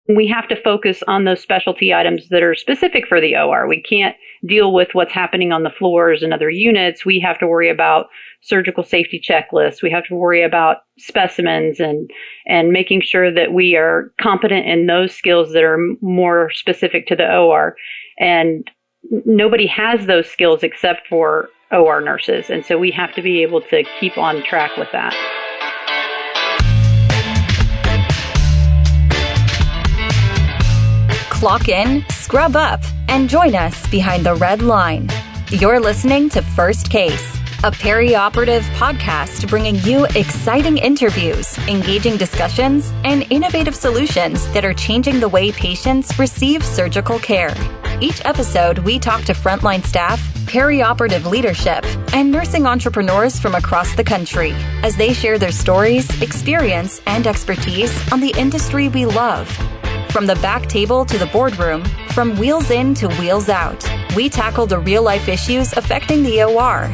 we have to focus on those specialty items that are specific for the OR. We can't deal with what's happening on the floors and other units. We have to worry about surgical safety checklists. We have to worry about specimens and making sure that we are competent in those skills that are more specific to the OR. And nobody has those skills except for OR nurses. And so we have to be able to keep on track with that. Clock in, scrub up, and join us behind the red line. You're listening to First Case, a perioperative podcast bringing you exciting interviews, engaging discussions, and innovative solutions that are changing the way patients receive surgical care. Each episode, we talk to frontline staff, perioperative leadership, and nursing entrepreneurs from across the country as they share their stories, experience, and expertise on the industry we love. From the back table to the boardroom, from wheels in to wheels out, we tackle the real-life issues affecting the OR.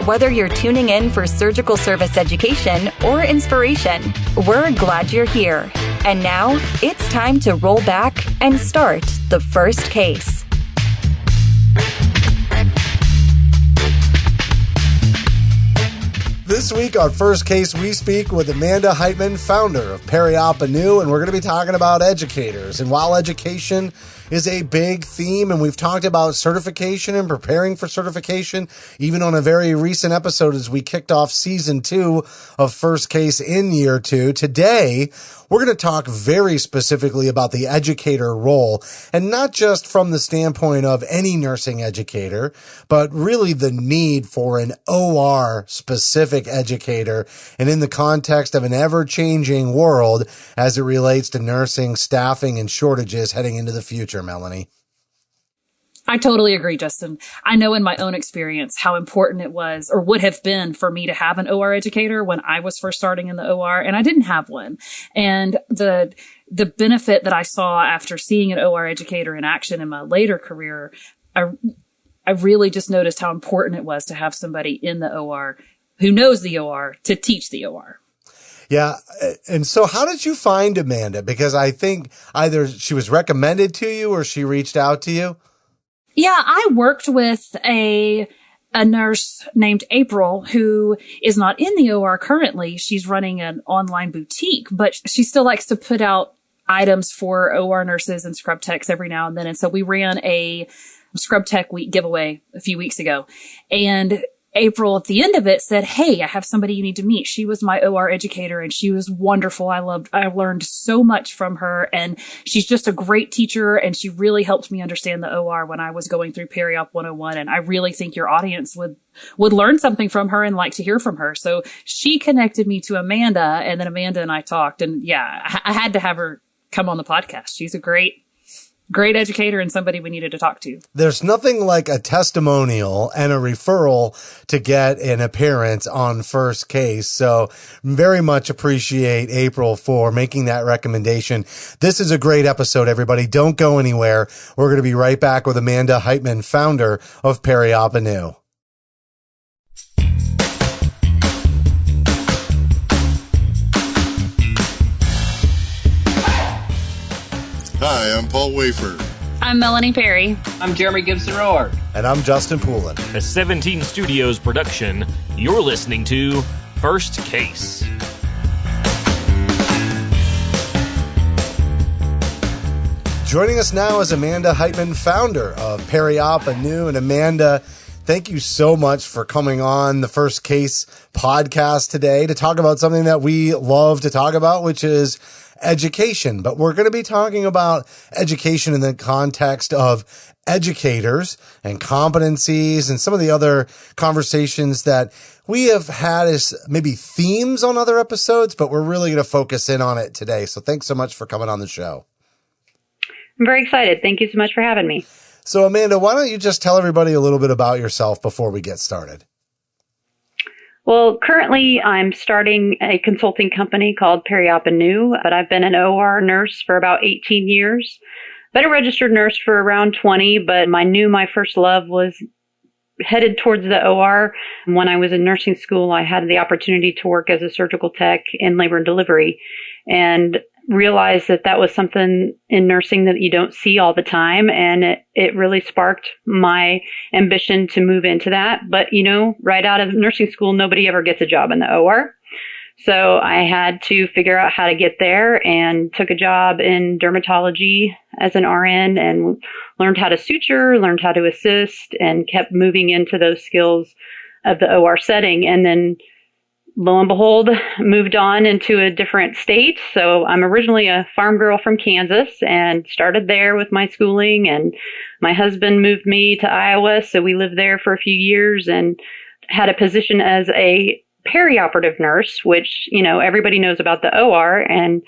Whether you're tuning in for surgical service education or inspiration, we're glad you're here. And now, it's time to roll back and start the first case. This week on First Case, we speak with Amanda Heitman, founder of Periop Anew, and we're going to be talking about educators. And while education is a big theme, and we've talked about certification and preparing for certification, even on a very recent episode as we kicked off season 2 of First Case in year 2, today we're going to talk very specifically about the educator role, and not just from the standpoint of any nursing educator, but really the need for an OR specific educator, and in the context of an ever-changing world as it relates to nursing, staffing, and shortages heading into the future, Melanie. I totally agree, Justin. I know in my own experience how important it was or would have been for me to have an OR educator when I was first starting in the OR, and I didn't have one. And the benefit that I saw after seeing an OR educator in action in my later career, I really just noticed how important it was to have somebody in the OR who knows the OR to teach the OR. Yeah. And so how did you find Amanda? Because I think either she was recommended to you or she reached out to you. Yeah, I worked with a nurse named April who is not in the OR currently. She's running an online boutique, but she still likes to put out items for OR nurses and scrub techs every now and then. And so we ran a scrub tech week giveaway a few weeks ago. And April at the end of it said, "Hey, I have somebody you need to meet." She was my OR educator and she was wonderful. I learned so much from her, and she's just a great teacher, and she really helped me understand the OR when I was going through Periop 101. And I really think your audience would learn something from her and like to hear from her. So she connected me to Amanda, and then Amanda and I talked, and yeah, I had to have her come on the podcast. She's a great educator and somebody we needed to talk to. There's nothing like a testimonial and a referral to get an appearance on First Case. So very much appreciate April for making that recommendation. This is a great episode, everybody. Don't go anywhere. We're going to be right back with Amanda Heitman, founder of Periop Anew. Hi, I'm Paul Wafer. I'm Melanie Perry. I'm Jeremy Gibson-Rohr. And I'm Justin Poulin. A 17 Studios production, you're listening to First Case. Joining us now is Amanda Heitman, founder of Periop Anew. And Amanda, thank you so much for coming on the First Case podcast today to talk about something that we love to talk about, which is education. But we're going to be talking about education in the context of educators and competencies and some of the other conversations that we have had as maybe themes on other episodes, but we're really going to focus in on it today. So thanks so much for coming on the show. I'm very excited. Thank you so much for having me. So Amanda, why don't you just tell everybody a little bit about yourself before we get started? Well, currently I'm starting a consulting company called Periop Anew, but I've been an OR nurse for about 18 years. Been a registered nurse for around 20, but my first love was headed towards the OR. When I was in nursing school, I had the opportunity to work as a surgical tech in labor and delivery. And realized that that was something in nursing that you don't see all the time. And it really sparked my ambition to move into that. But, right out of nursing school, nobody ever gets a job in the OR. So I had to figure out how to get there and took a job in dermatology as an RN and learned how to suture, learned how to assist, and kept moving into those skills of the OR setting. And then lo and behold, moved on into a different state. So I'm originally a farm girl from Kansas and started there with my schooling. And my husband moved me to Iowa. So we lived there for a few years and had a position as a perioperative nurse, which, everybody knows about the OR, and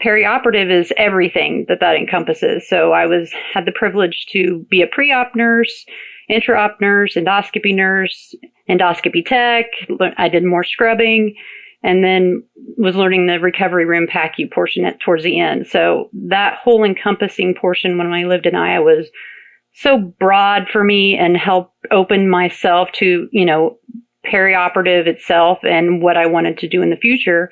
perioperative is everything that encompasses. So I had the privilege to be a pre-op nurse, intra-op nurse, endoscopy tech. I did more scrubbing, and then was learning the recovery room PACU portion towards the end. So that whole encompassing portion when I lived in Iowa was so broad for me and helped open myself to, perioperative itself and what I wanted to do in the future.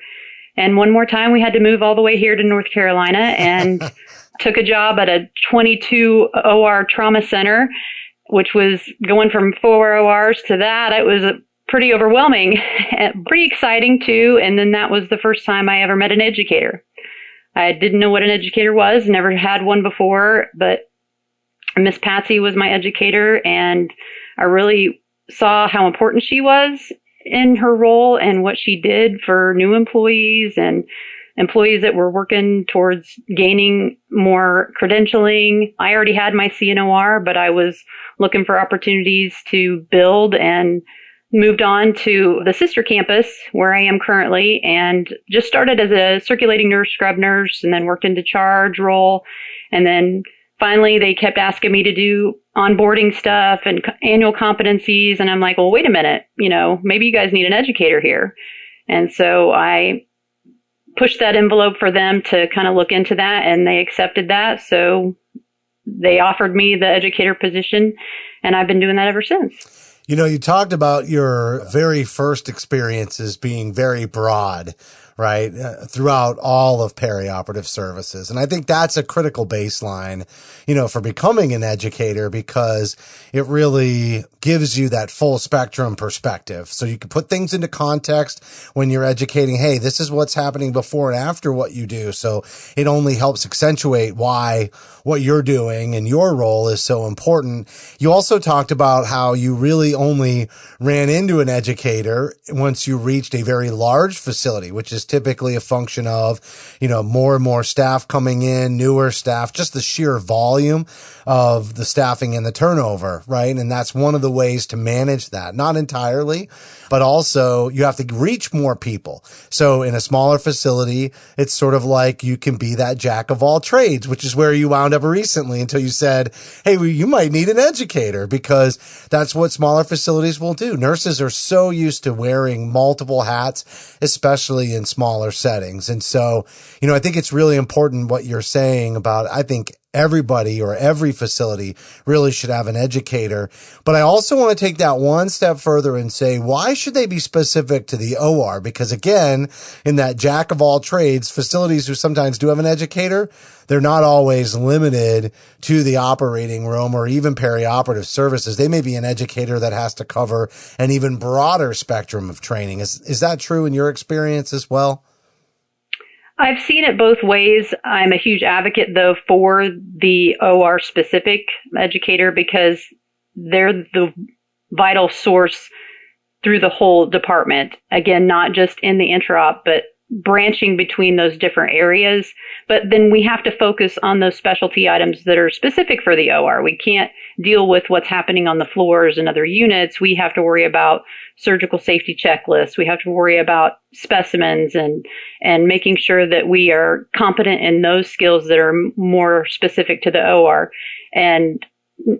And one more time, we had to move all the way here to North Carolina and took a job at a 22 OR trauma center, which was going from 4 ORs to that. It was pretty overwhelming, pretty exciting too. And then that was the first time I ever met an educator. I didn't know what an educator was, never had one before, but Miss Patsy was my educator, and I really saw how important she was in her role and what she did for new employees and employees that were working towards gaining more credentialing. I already had my CNOR, but I was looking for opportunities to build and moved on to the sister campus where I am currently and just started as a circulating nurse, scrub nurse, and then worked into charge role. And then finally, they kept asking me to do onboarding stuff and annual competencies. And I'm like, well, wait a minute, maybe you guys need an educator here. And so I pushed that envelope for them to kind of look into that, and they accepted that. So they offered me the educator position, and I've been doing that ever since. You talked about your very first experiences being very broad, right, throughout all of perioperative services. And I think that's a critical baseline, for becoming an educator, because it really gives you that full spectrum perspective. So you can put things into context when you're educating. Hey, this is what's happening before and after what you do. So it only helps accentuate why what you're doing and your role is so important. You also talked about how you really only ran into an educator once you reached a very large facility, which is typically a function of, more and more staff coming in, newer staff, just the sheer volume of the staffing and the turnover, right? And that's one of the ways to manage that. Not entirely, but also you have to reach more people. So in a smaller facility, it's sort of like you can be that jack of all trades, which is where you wound up recently until you said, hey, well, you might need an educator, because that's what smaller facilities will do. Nurses are so used to wearing multiple hats, especially in smaller settings. And so, I think it's really important what you're saying about, I think everybody or every facility really should have an educator. But I also want to take that one step further and say, why should they be specific to the OR? Because again, in that jack of all trades, facilities who sometimes do have an educator, they're not always limited to the operating room or even perioperative services. They may be an educator that has to cover an even broader spectrum of training. Is that true in your experience as well? I've seen it both ways. I'm a huge advocate, though, for the OR specific educator, because they're the vital source through the whole department. Again, not just in the intra-op, but branching between those different areas. But then we have to focus on those specialty items that are specific for the OR. We can't deal with what's happening on the floors and other units. We have to worry about surgical safety checklists. We have to worry about specimens and making sure that we are competent in those skills that are more specific to the OR. And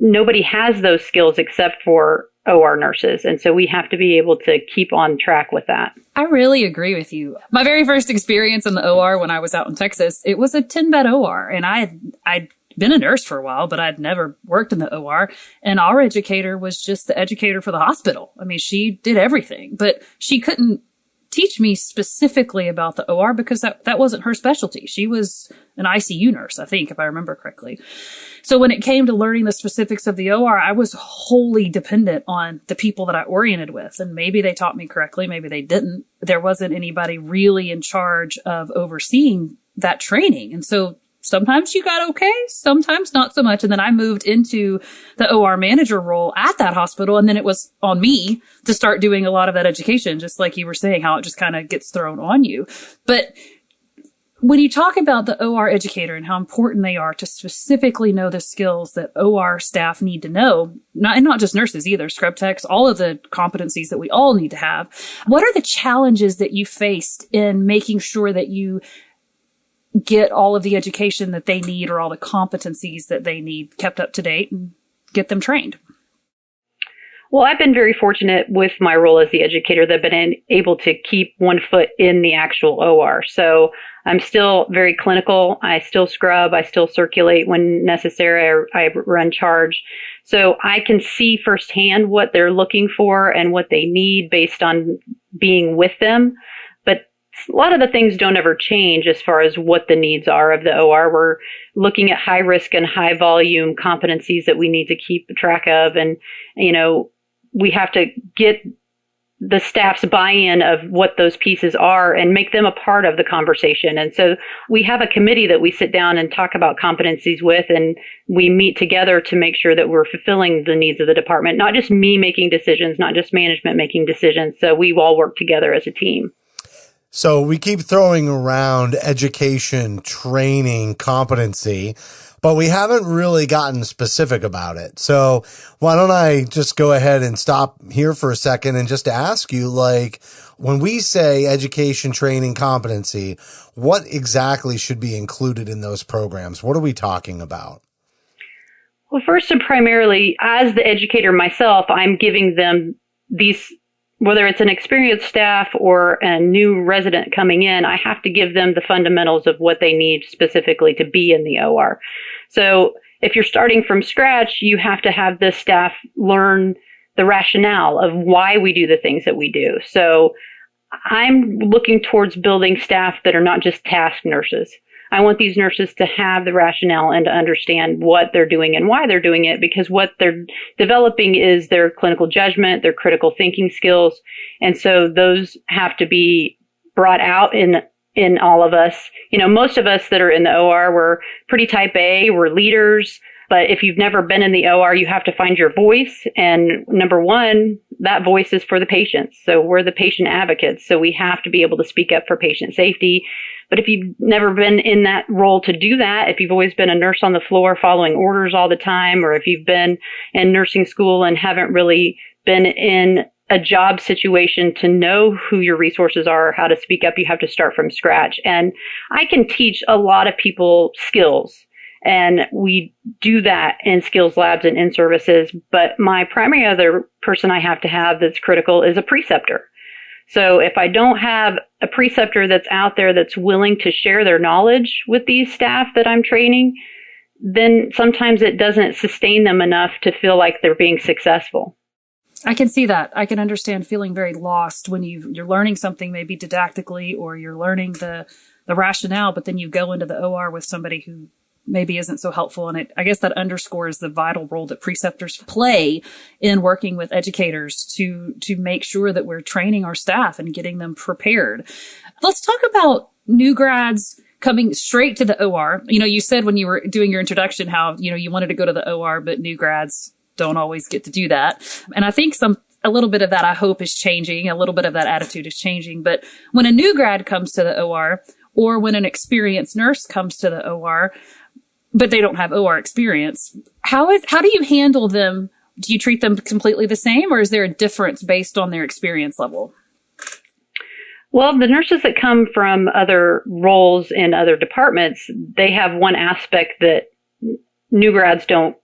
nobody has those skills except for OR nurses. And so we have to be able to keep on track with that. I really agree with you. My very first experience in the OR when I was out in Texas, it was a 10-bed OR. And I'd been a nurse for a while, but I'd never worked in the OR. And our educator was just the educator for the hospital. I mean, she did everything, but she couldn't teach me specifically about the OR because that wasn't her specialty. She was an ICU nurse, I think, if I remember correctly. So when it came to learning the specifics of the OR, I was wholly dependent on the people that I oriented with. And maybe they taught me correctly, maybe they didn't. There wasn't anybody really in charge of overseeing that training. And so sometimes you got okay, sometimes not so much. And then I moved into the OR manager role at that hospital. And then it was on me to start doing a lot of that education, just like you were saying, how it just kind of gets thrown on you. But when you talk about the OR educator and how important they are to specifically know the skills that OR staff need to know, not just nurses either, scrub techs, all of the competencies that we all need to have, what are the challenges that you faced in making sure that you get all of the education that they need or all the competencies that they need kept up to date and get them trained? Well, I've been very fortunate with my role as the educator that I've been able to keep one foot in the actual OR. So I'm still very clinical. I still scrub. I still circulate when necessary. I run charge. So I can see firsthand what they're looking for and what they need based on being with them. But a lot of the things don't ever change as far as what the needs are of the OR. We're looking at high risk and high volume competencies that we need to keep track of. And, we have to get the staff's buy-in of what those pieces are and make them a part of the conversation. And so we have a committee that we sit down and talk about competencies with, and we meet together to make sure that we're fulfilling the needs of the department, not just me making decisions, not just management making decisions. So we all work together as a team. So we keep throwing around education, training, competency, but we haven't really gotten specific about it. So why don't I just go ahead and stop here for a second and just ask you, when we say education, training, competency, what exactly should be included in those programs? What are we talking about? Well, first and primarily, as the educator myself, I'm giving them these, whether it's an experienced staff or a new resident coming in, I have to give them the fundamentals of what they need specifically to be in the OR. So if you're starting from scratch, you have to have the staff learn the rationale of why we do the things that we do. So I'm looking towards building staff that are not just task nurses. I want these nurses to have the rationale and to understand what they're doing and why they're doing it, because what they're developing is their clinical judgment, their critical thinking skills. And so those have to be brought out in all of us. Most of us that are in the OR, we're pretty type A, we're leaders. But if you've never been in the OR, you have to find your voice. And number one, that voice is for the patients. So we're the patient advocates. So we have to be able to speak up for patient safety. But if you've never been in that role to do that, if you've always been a nurse on the floor following orders all the time, or if you've been in nursing school and haven't really been in a job situation to know who your resources are, how to speak up, you have to start from scratch. And I can teach a lot of people skills. And we do that in skills labs and in services. But my primary other person I have to have that's critical is a preceptor. So if I don't have a preceptor that's out there that's willing to share their knowledge with these staff that I'm training, then sometimes it doesn't sustain them enough to feel like they're being successful. I can see that. I can understand feeling very lost when you're learning something maybe didactically, or you're learning the rationale, but then you go into the OR with somebody who maybe isn't so helpful. And I guess that underscores the vital role that preceptors play in working with educators to make sure that we're training our staff and getting them prepared. Let's talk about new grads coming straight to the OR. You said when you were doing your introduction how, you wanted to go to the OR, but new grads don't always get to do that. And I think a little bit of that, I hope, is changing. A little bit of that attitude is changing. But when a new grad comes to the OR, or when an experienced nurse comes to the OR, but they don't have OR experience, how do you handle them? Do you treat them completely the same, or is there a difference based on their experience level? Well, the nurses that come from other roles in other departments, they have one aspect that new grads don't.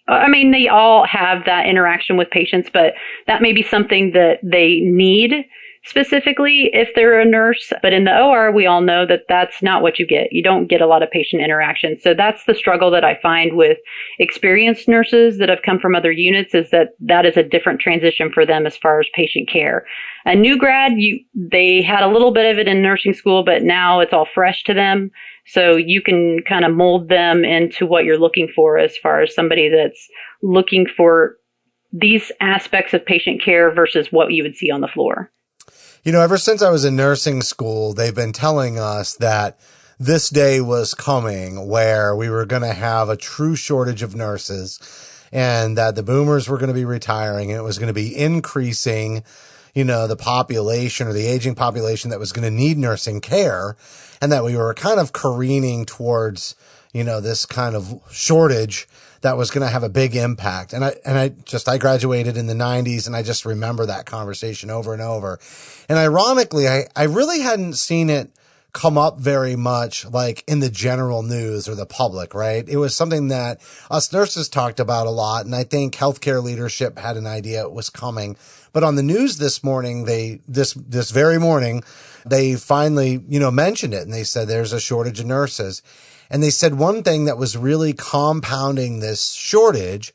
They all have that interaction with patients, but that may be something that they need specifically if they're a nurse. But in the OR, we all know that that's not what you get. You don't get a lot of patient interaction. So that's the struggle that I find with experienced nurses that have come from other units, is that is a different transition for them as far as patient care. A new grad, they had a little bit of it in nursing school, but now it's all fresh to them. So you can kind of mold them into what you're looking for as far as somebody that's looking for these aspects of patient care versus what you would see on the floor. Ever since I was in nursing school, they've been telling us that this day was coming where we were going to have a true shortage of nurses, and that the boomers were going to be retiring, and it was going to be increasing, the population, or the aging population that was going to need nursing care, and that we were kind of careening towards, this kind of shortage that was going to have a big impact. And I graduated in the 90s, and I just remember that conversation over and over. And ironically, I really hadn't seen it come up very much like in the general news or the public, right? It was something that us nurses talked about a lot. And I think healthcare leadership had an idea it was coming. But on the news this morning, this very morning, they finally, mentioned it, and they said there's a shortage of nurses. And they said one thing that was really compounding this shortage.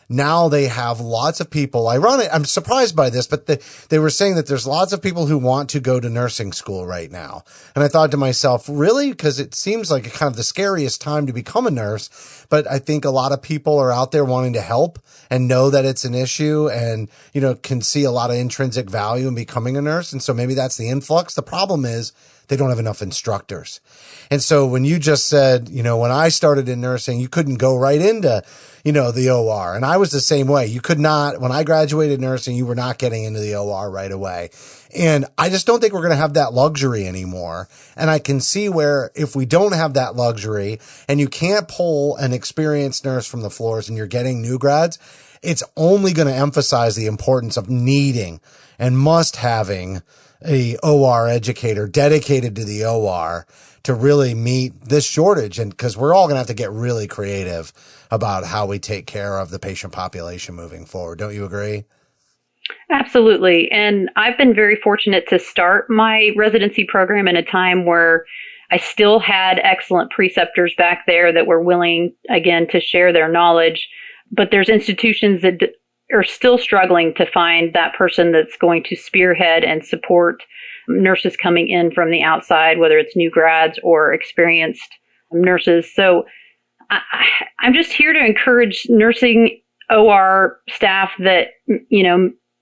Now they have lots of people. Ironic, I'm surprised by this, but they were saying that there's lots of people who want to go to nursing school right now. And I thought to myself, really? Because it seems like kind of the scariest time to become a nurse. But I think a lot of people are out there wanting to help and know that it's an issue, and, can see a lot of intrinsic value in becoming a nurse. And so maybe that's the influx. The problem is they don't have enough instructors. And so when you just said, when I started in nursing, you couldn't go right into, the OR. And I was the same way. You could not, when I graduated nursing, you were not getting into the OR right away. And I just don't think we're going to have that luxury anymore. And I can see where if we don't have that luxury, and you can't pull an experienced nurse from the floors and you're getting new grads, it's only going to emphasize the importance of needing and must having a OR educator dedicated to the OR to really meet this shortage. And because we're all going to have to get really creative about how we take care of the patient population moving forward. Don't you agree? Absolutely. And I've been very fortunate to start my residency program in a time where I still had excellent preceptors back there that were willing, again, to share their knowledge. But there's institutions that are still struggling to find that person that's going to spearhead and support nurses coming in from the outside, whether it's new grads or experienced nurses. So I'm just here to encourage nursing OR staff that,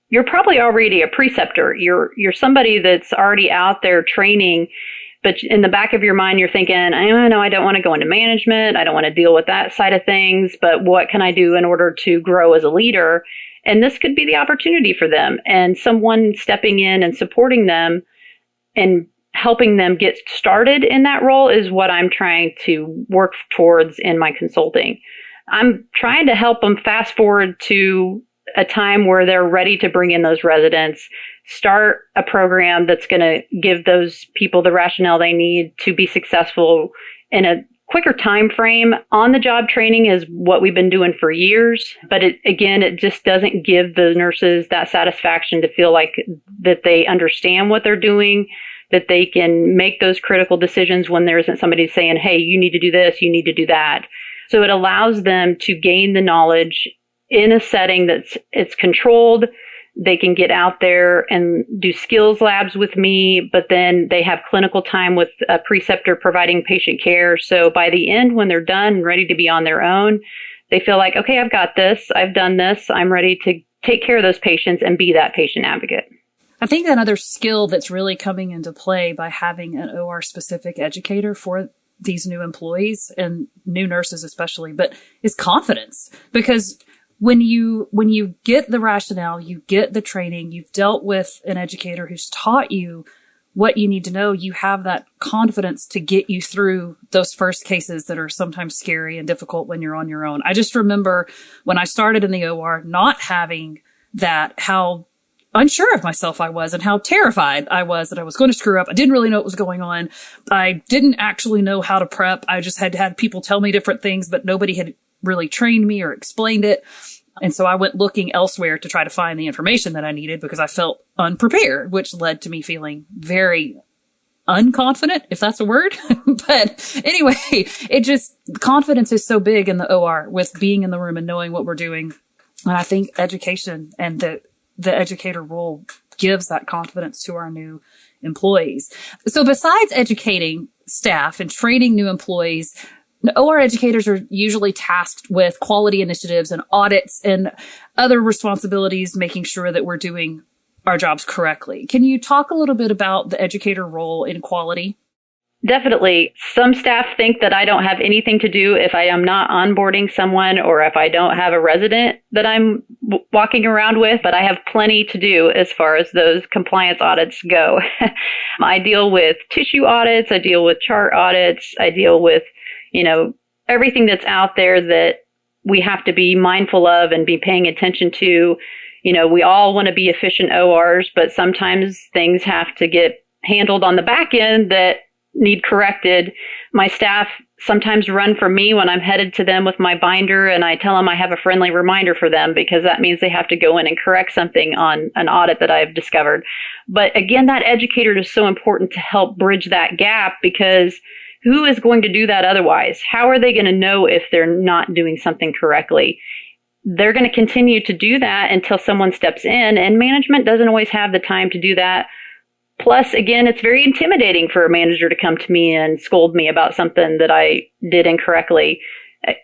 you're probably already a preceptor. You're somebody that's already out there training, but in the back of your mind, you're thinking, I don't know, I don't want to go into management. I don't want to deal with that side of things, but what can I do in order to grow as a leader? And this could be the opportunity for them, and someone stepping in and supporting them and helping them get started in that role is what I'm trying to work towards in my consulting. I'm trying to help them fast forward to a time where they're ready to bring in those residents, start a program that's going to give those people the rationale they need to be successful in a quicker time frame. On-the-job training is what we've been doing for years, but it just doesn't give the nurses that satisfaction to feel like that they understand what they're doing, that they can make those critical decisions when there isn't somebody saying, hey, you need to do this, you need to do that. So it allows them to gain the knowledge in a setting it's controlled. They can get out there and do skills labs with me, but then they have clinical time with a preceptor providing patient care. So by the end, when they're done and ready to be on their own, they feel like, okay, I've got this. I've done this. I'm ready to take care of those patients and be that patient advocate. I think another skill that's really coming into play by having an OR specific educator for these new employees and new nurses especially, but is confidence. Because when you get the rationale, you get the training, you've dealt with an educator who's taught you what you need to know, you have that confidence to get you through those first cases that are sometimes scary and difficult when you're on your own. I just remember when I started in the OR, not having that, how unsure of myself I was and how terrified I was that I was going to screw up. I didn't really know what was going on. I didn't actually know how to prep. I just had people tell me different things, but nobody had really trained me or explained it. And so I went looking elsewhere to try to find the information that I needed because I felt unprepared, which led to me feeling very unconfident, if that's a word. But anyway, confidence is so big in the OR with being in the room and knowing what we're doing. And I think education and the educator role gives that confidence to our new employees. So besides educating staff and training new employees, OR educators are usually tasked with quality initiatives and audits and other responsibilities, making sure that we're doing our jobs correctly. Can you talk a little bit about the educator role in quality? Definitely. Some staff think that I don't have anything to do if I am not onboarding someone or if I don't have a resident that I'm walking around with, but I have plenty to do as far as those compliance audits go. I deal with tissue audits. I deal with chart audits. I deal with, everything that's out there that we have to be mindful of and be paying attention to. We all want to be efficient ORs, but sometimes things have to get handled on the back end that need corrected. My staff sometimes run from me when I'm headed to them with my binder, and I tell them I have a friendly reminder for them because that means they have to go in and correct something on an audit that I've discovered. But again, that educator is so important to help bridge that gap, because who is going to do that otherwise? How are they going to know if they're not doing something correctly? They're going to continue to do that until someone steps in, and management doesn't always have the time to do that. Plus, again, it's very intimidating for a manager to come to me and scold me about something that I did incorrectly.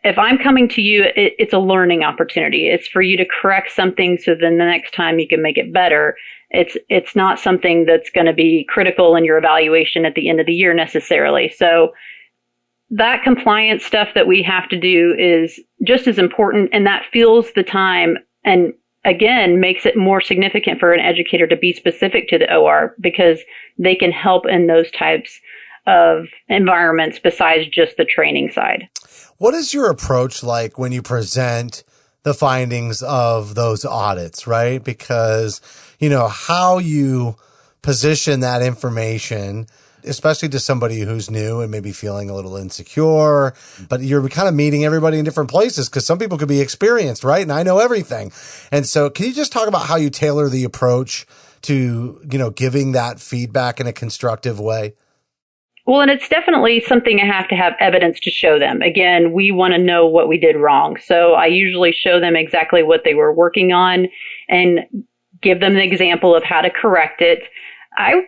If I'm coming to you, it's a learning opportunity. It's for you to correct something so then the next time you can make it better. It's not something that's going to be critical in your evaluation at the end of the year necessarily. So that compliance stuff that we have to do is just as important, and that fills the time and again makes it more significant for an educator to be specific to the OR, because they can help in those types of environments besides just the training side. What is your approach like when you present the findings of those audits, right? Because, how you position that information, especially to somebody who's new and maybe feeling a little insecure, but you're kind of meeting everybody in different places because some people could be experienced, right? And I know everything. And so can you just talk about how you tailor the approach to, giving that feedback in a constructive way? Well, and it's definitely something I have to have evidence to show them. Again, we want to know what we did wrong. So I usually show them exactly what they were working on and give them an example of how to correct it. I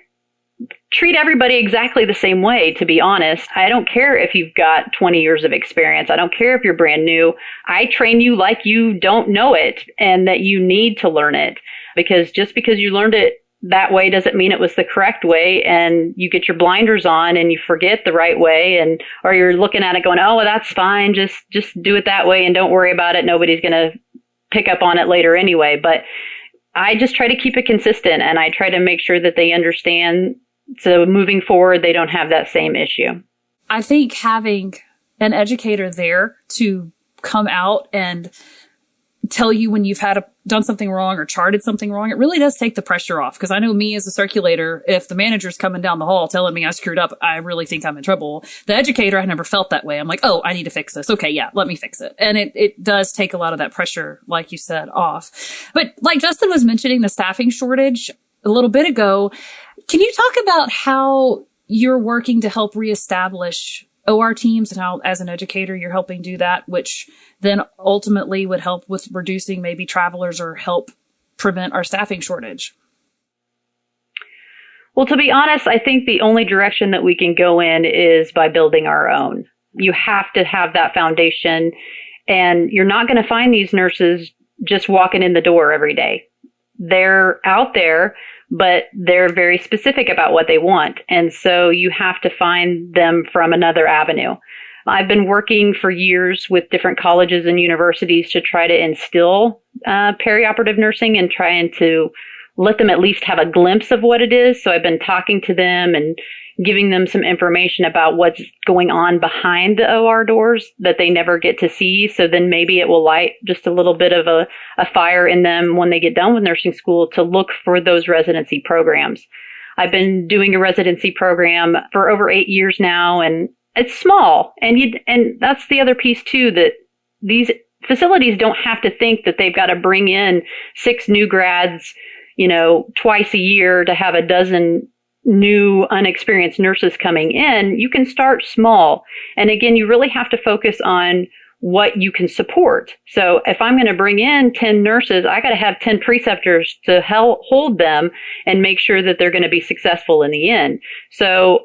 treat everybody exactly the same way, to be honest. I don't care if you've got 20 years of experience. I don't care if you're brand new. I train you like you don't know it and that you need to learn it, because just because you learned it that way doesn't mean it was the correct way, and you get your blinders on and you forget the right way, or you're looking at it going, oh, well, that's fine. Just do it that way and don't worry about it. Nobody's going to pick up on it later anyway. But I just try to keep it consistent, and I try to make sure that they understand, so moving forward, they don't have that same issue. I think having an educator there to come out and tell you when you've done something wrong or charted something wrong, it really does take the pressure off. Because I know me as a circulator, if the manager's coming down the hall telling me I screwed up, I really think I'm in trouble. The educator, I never felt that way. I'm like, oh, I need to fix this. Okay, yeah, let me fix it. And it does take a lot of that pressure, like you said, off. But like Justin was mentioning the staffing shortage a little bit ago, can you talk about how you're working to help reestablish OR teams and how, as an educator, you're helping do that, which then ultimately would help with reducing maybe travelers or help prevent our staffing shortage? Well, to be honest, I think the only direction that we can go in is by building our own. You have to have that foundation, and you're not going to find these nurses just walking in the door every day. They're out there, but they're very specific about what they want. And so you have to find them from another avenue. I've been working for years with different colleges and universities to try to instill perioperative nursing and trying to let them at least have a glimpse of what it is. So I've been talking to them and giving them some information about what's going on behind the OR doors that they never get to see. So then maybe it will light just a little bit of a fire in them when they get done with nursing school to look for those residency programs. I've been doing a residency program for over 8 years now, and it's small. And that's the other piece too, that these facilities don't have to think that they've got to bring in 6 new grads, twice a year to have a dozen new unexperienced nurses coming in. You can start small. And again, you really have to focus on what you can support. So if I'm going to bring in 10 nurses, I got to have 10 preceptors to hold them and make sure that they're going to be successful in the end. So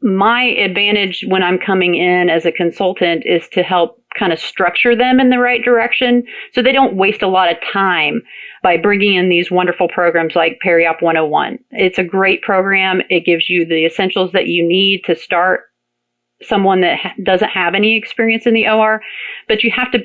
my advantage when I'm coming in as a consultant is to help kind of structure them in the right direction so they don't waste a lot of time by bringing in these wonderful programs like Periop 101. It's a great program. It gives you the essentials that you need to start someone that doesn't have any experience in the OR, but you have to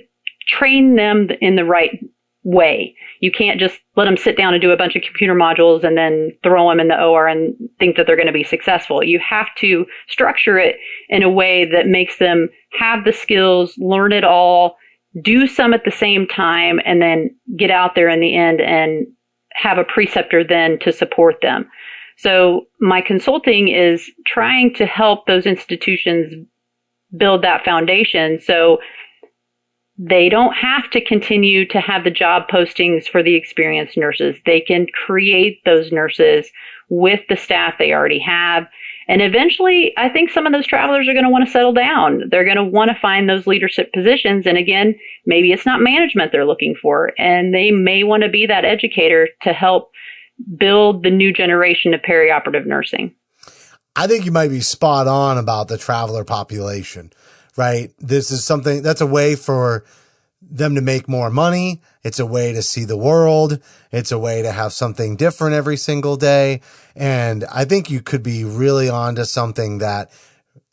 train them in the right way. You can't just let them sit down and do a bunch of computer modules and then throw them in the OR and think that they're going to be successful. You have to structure it in a way that makes them have the skills, learn it all, do some at the same time, and then get out there in the end and have a preceptor then to support them. So my consulting is trying to help those institutions build that foundation so they don't have to continue to have the job postings for the experienced nurses. They can create those nurses with the staff they already have. And eventually, I think some of those travelers are going to want to settle down. They're going to want to find those leadership positions. And again, maybe it's not management they're looking for, and they may want to be that educator to help build the new generation of perioperative nursing. I think you might be spot on about the traveler population, right? This is something that's a way for them to make more money. It's a way to see the world. It's a way to have something different every single day. And I think you could be really onto something that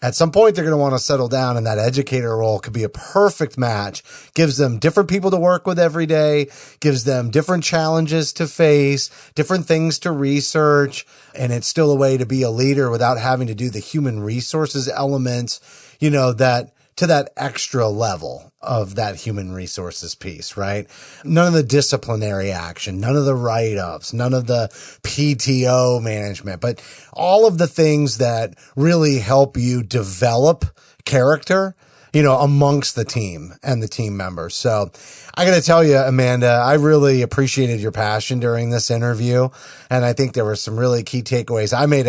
at some point they're going to want to settle down, and that educator role could be a perfect match. Gives them different people to work with every day, gives them different challenges to face, different things to research. And it's still a way to be a leader without having to do the human resources elements, that to that extra level of that human resources piece, right? None of the disciplinary action, none of the write-ups, none of the PTO management, but all of the things that really help you develop character, amongst the team and the team members. So I got to tell you, Amanda, I really appreciated your passion during this interview. And I think there were some really key takeaways. I made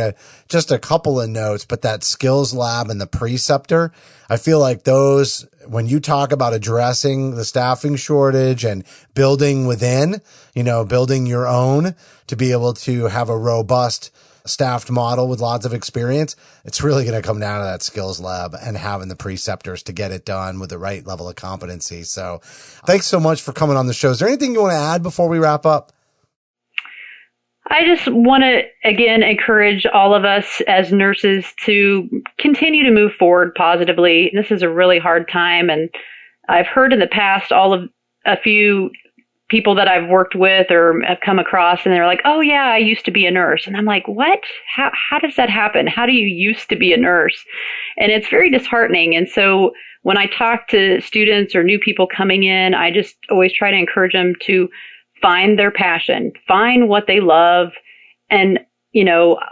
just a couple of notes, but that skills lab and the preceptor, I feel like those, when you talk about addressing the staffing shortage and building within, building your own to be able to have a robust staffed model with lots of experience, it's really going to come down to that skills lab and having the preceptors to get it done with the right level of competency. So thanks so much for coming on the show. Is there anything you want to add before we wrap up? I just want to, again, encourage all of us as nurses to continue to move forward positively. This is a really hard time. And I've heard in the past a few people that I've worked with or have come across, and they're like, oh yeah, I used to be a nurse. And I'm like, what? How does that happen? How do you used to be a nurse? And it's very disheartening. And so when I talk to students or new people coming in, I just always try to encourage them to find their passion, find what they love. And,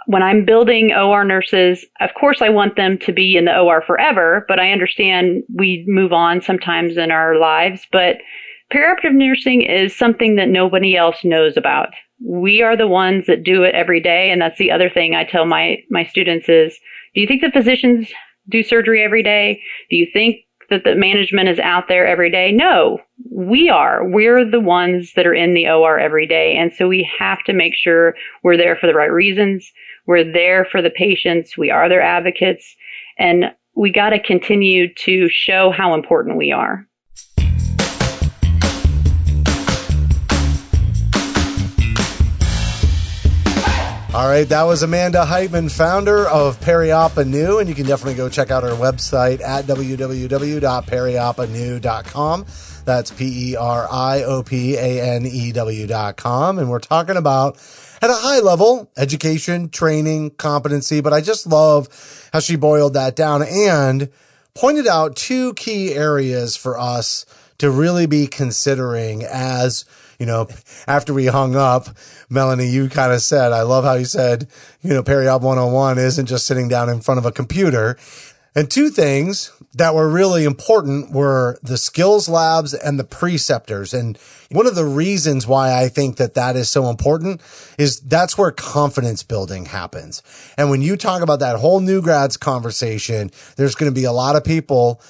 when I'm building OR nurses, of course I want them to be in the OR forever, but I understand we move on sometimes in our lives. But perioperative nursing is something that nobody else knows about. We are the ones that do it every day. And that's the other thing I tell my students is, do you think the physicians do surgery every day? Do you think that the management is out there every day? No, we are. We're the ones that are in the OR every day. And so we have to make sure we're there for the right reasons. We're there for the patients. We are their advocates. And we got to continue to show how important we are. All right, that was Amanda Heitman, founder of Periop Anew, and you can definitely go check out her website at www.periopanew.com. That's PERIOPANEW.com, and we're talking about, at a high level, education, training, competency, but I just love how she boiled that down and pointed out two key areas for us to really be considering as, after we hung up. Melanie, you kind of said, I love how you said, Periop 101 isn't just sitting down in front of a computer. And two things that were really important were the skills labs and the preceptors. And one of the reasons why I think that that is so important is that's where confidence building happens. And when you talk about that whole new grads conversation, there's going to be a lot of people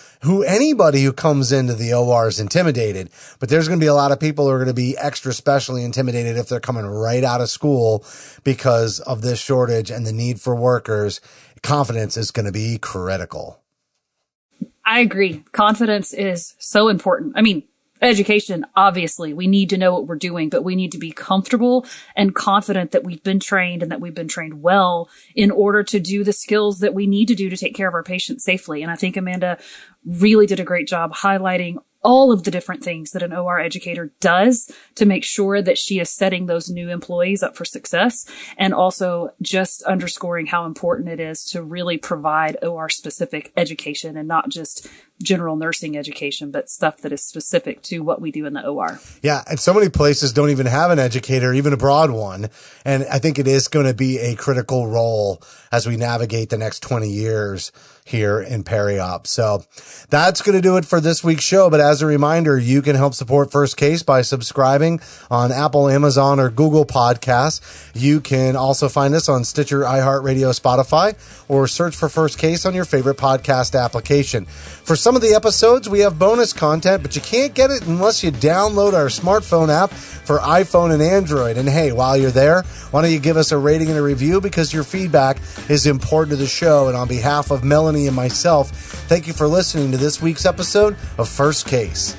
anybody who comes into the OR is intimidated, but there's going to be a lot of people who are going to be extra specially intimidated if they're coming right out of school because of this shortage and the need for workers. Confidence is going to be critical. I agree. Confidence is so important. I mean, education, obviously, we need to know what we're doing, but we need to be comfortable and confident that we've been trained and that we've been trained well in order to do the skills that we need to do to take care of our patients safely. And I think Amanda really did a great job highlighting all of the different things that an OR educator does to make sure that she is setting those new employees up for success, and also just underscoring how important it is to really provide OR specific education and not just general nursing education, but stuff that is specific to what we do in the OR. Yeah. And so many places don't even have an educator, even a broad one. And I think it is going to be a critical role as we navigate the next 20 years here in Periop. So that's going to do it for this week's show. But as a reminder, you can help support First Case by subscribing on Apple, Amazon, or Google Podcasts. You can also find us on Stitcher, iHeartRadio, Spotify, or search for First Case on your favorite podcast application. For some of the episodes, we have bonus content, but you can't get it unless you download our smartphone app for iPhone and Android. And hey, while you're there, why don't you give us a rating and a review, because your feedback is important to the show. And on behalf of Melanie and myself, thank you for listening to this week's episode of First Case.